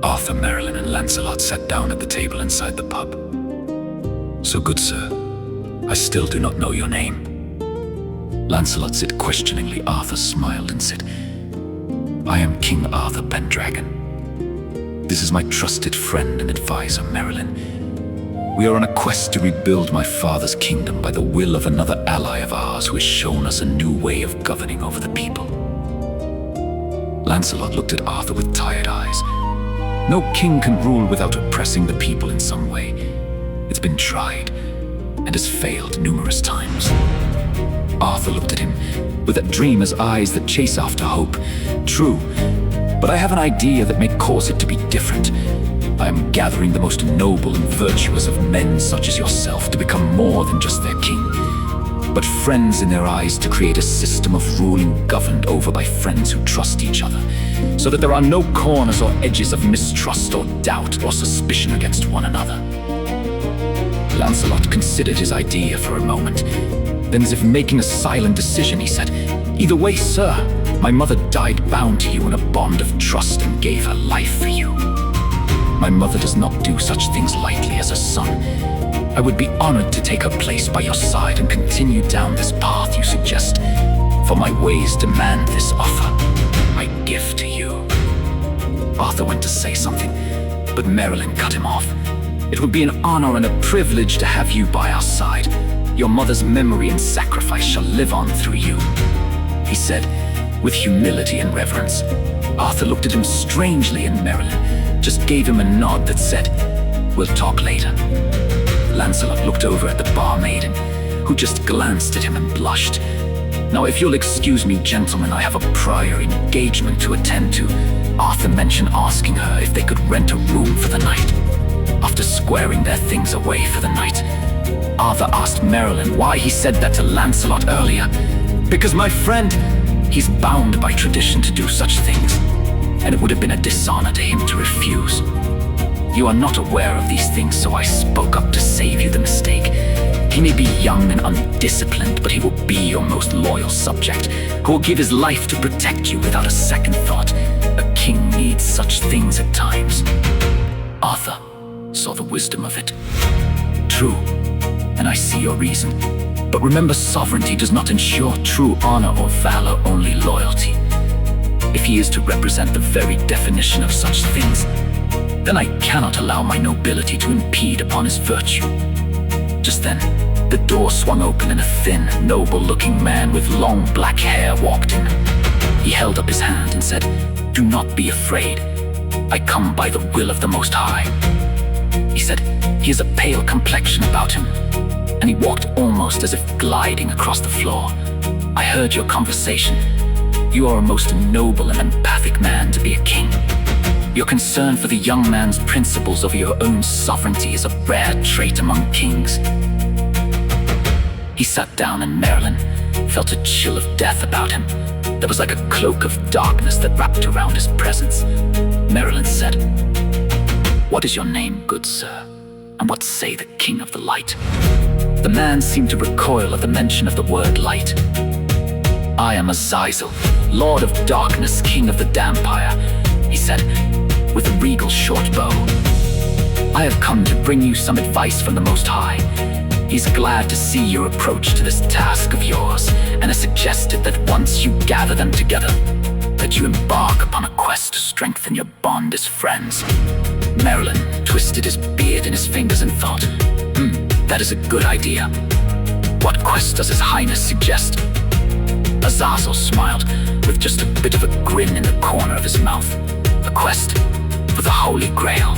Arthur, Merlin, and Lancelot sat down at the table inside the pub. "So, good sir, I still do not know your name." Lancelot said questioningly. Arthur smiled and said, "I am King Arthur Pendragon. This is my trusted friend and advisor, Merlin. We are on a quest to rebuild my father's kingdom by the will of another ally of ours who has shown us a new way of governing over the people." Lancelot looked at Arthur with tired eyes. No king can rule without oppressing the people in some way. It's been tried and has failed numerous times. Arthur looked at him with that dreamer's eyes that chase after hope. "True, but I have an idea that may cause it to be different. I am gathering the most noble and virtuous of men such as yourself to become more than just their king, but friends in their eyes, to create a system of ruling governed over by friends who trust each other, so that there are no corners or edges of mistrust or doubt or suspicion against one another." Lancelot considered his idea for a moment. Then, as if making a silent decision, he said, "Either way, sir, my mother died bound to you in a bond of trust and gave her life for you. My mother does not do such things lightly as a son. I would be honored to take her place by your side and continue down this path you suggest, for my ways demand this offer I give to you." Arthur went to say something, but Merlin cut him off. "It would be an honor and a privilege to have you by our side. Your mother's memory and sacrifice shall live on through you," he said, with humility and reverence. Arthur looked at him strangely, and Merlin just gave him a nod that said, "We'll talk later." Lancelot looked over at the barmaiden, who just glanced at him and blushed. "Now, if you'll excuse me, gentlemen, I have a prior engagement to attend to." Arthur mentioned asking her if they could rent a room for the night. After squaring their things away for the night, Arthur asked Merlin why he said that to Lancelot earlier. "Because, my friend, he's bound by tradition to do such things, and it would have been a dishonor to him to refuse. You are not aware of these things, so I spoke up to save you the mistake. He may be young and undisciplined, but he will be your most loyal subject, who will give his life to protect you without a second thought. A king needs such things at times." Arthur saw the wisdom of it. "True, and I see your reason. But remember, sovereignty does not ensure true honor or valor, only loyalty. If he is to represent the very definition of such things, then I cannot allow my nobility to impede upon his virtue." Just then, the door swung open and a thin, noble-looking man with long black hair walked in. He held up his hand and said, "Do not be afraid. I come by the will of the Most High." He said, "He has a pale complexion about him," and he walked almost as if gliding across the floor. "I heard your conversation. You are a most noble and empathic man to be a king. Your concern for the young man's principles over your own sovereignty is a rare trait among kings." He sat down, and Merlin felt a chill of death about him. There was like a cloak of darkness that wrapped around his presence. Merlin said, "What is your name, good sir? And what say the King of the Light?" The man seemed to recoil at the mention of the word light. "I am Azazel, Lord of Darkness, King of the Dampire," he said, with a regal short bow. "I have come to bring you some advice from the Most High. He's glad to see your approach to this task of yours, and has suggested that once you gather them together, that you embark upon a quest to strengthen your bond as friends." Merlin twisted his beard in his fingers and thought, that is a good idea. What quest does His Highness suggest?" Azazel smiled, with just a bit of a grin in the corner of his mouth. "A quest for the Holy Grail.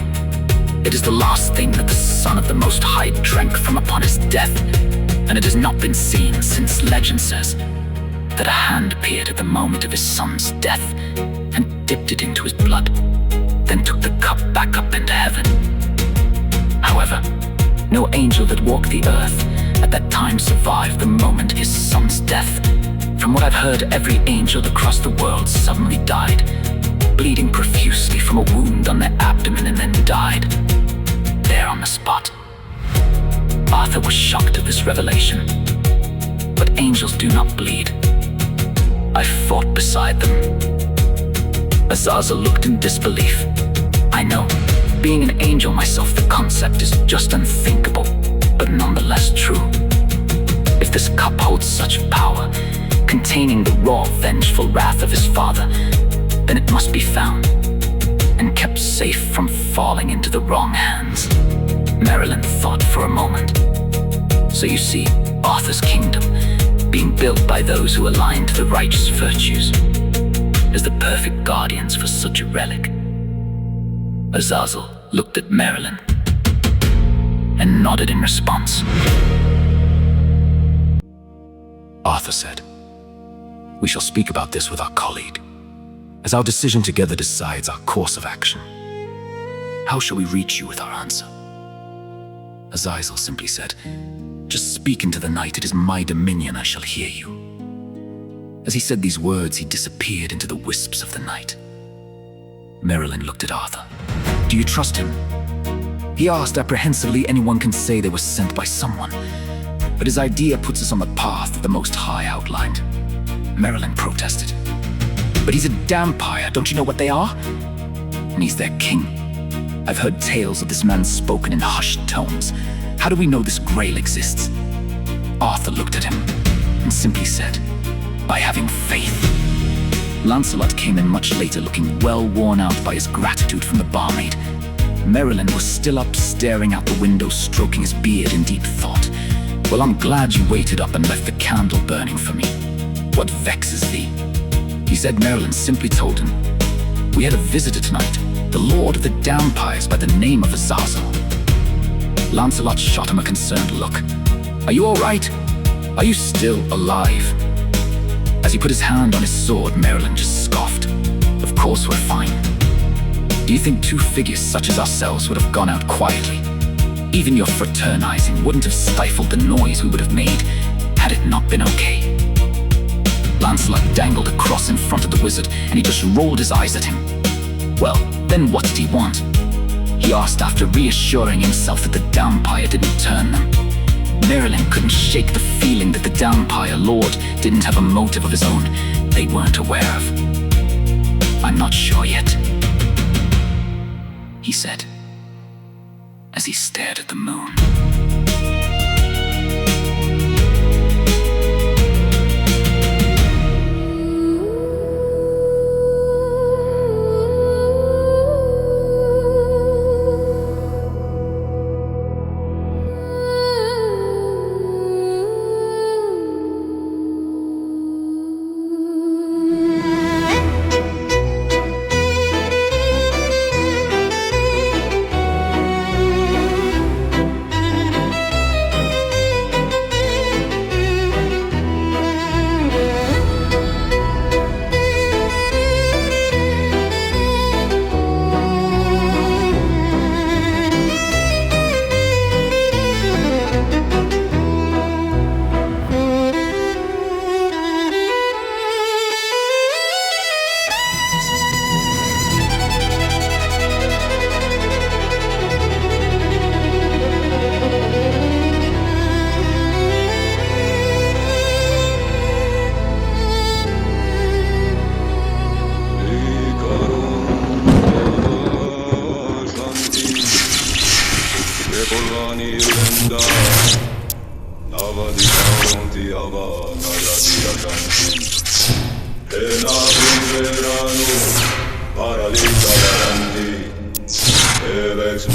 It is the last thing that the Son of the Most High drank from upon his death, and it has not been seen since legend says that a hand appeared at the moment of his son's death and dipped it into his blood, then took the cup back up into heaven. However, no angel that walked the earth at that time survived the moment of his son's death. From what I've heard, every angel across the world suddenly died, bleeding profusely from a wound on their abdomen, and then died there on the spot. Arthur was shocked at this revelation. But angels do not bleed. I fought beside them. Azazel looked in disbelief. I know, being an angel myself, the concept is just unthinkable, but nonetheless true. If this cup holds such power, containing the raw, vengeful wrath of his father, then it must be found and kept safe from falling into the wrong hands. Merilyn thought for a moment. So you see, Arthur's kingdom, being built by those who align to the righteous virtues, is the perfect guardians for such a relic. Azazel looked at Merilyn and nodded in response. Arthur said, "We shall speak about this with our colleague, as our decision together decides our course of action. How shall we reach you with our answer?" Azazel simply said, "Just speak into the night, it is my dominion, I shall hear you." As he said these words, he disappeared into the wisps of the night. Merilyn looked at Arthur. "Do you trust him?" He asked apprehensively. Anyone can say they were sent by someone, but his idea puts us on the path that the Most High outlined. Merilyn protested. "But he's a dampire, don't you know what they are? And he's their king. I've heard tales of this man spoken in hushed tones. How do we know this grail exists?" Arthur looked at him and simply said, "By having faith." Lancelot came in much later, looking well worn out by his gratitude from the barmaid. Merilyn was still up, staring out the window, stroking his beard in deep thought. "Well, I'm glad you waited up and left the candle burning for me. What vexes thee?" He said. Merilyn simply told him, "We had a visitor tonight, the Lord of the Dampires by the name of Azazel." Lancelot shot him a concerned look. "Are you all right? Are you still alive?" As he put his hand on his sword, Merilyn just scoffed. "Of course we're fine. Do you think two figures such as ourselves would have gone out quietly? Even your fraternizing wouldn't have stifled the noise we would have made had it not been okay." Lancelot dangled a cross in front of the wizard, and he just rolled his eyes at him. "Well, then what did he want?" he asked, after reassuring himself that the Dampire didn't turn them. Merilyn couldn't shake the feeling that the Dampire Lord didn't have a motive of his own they weren't aware of. "I'm not sure yet," he said, as he stared at the moon. Paralisa davanti, Elex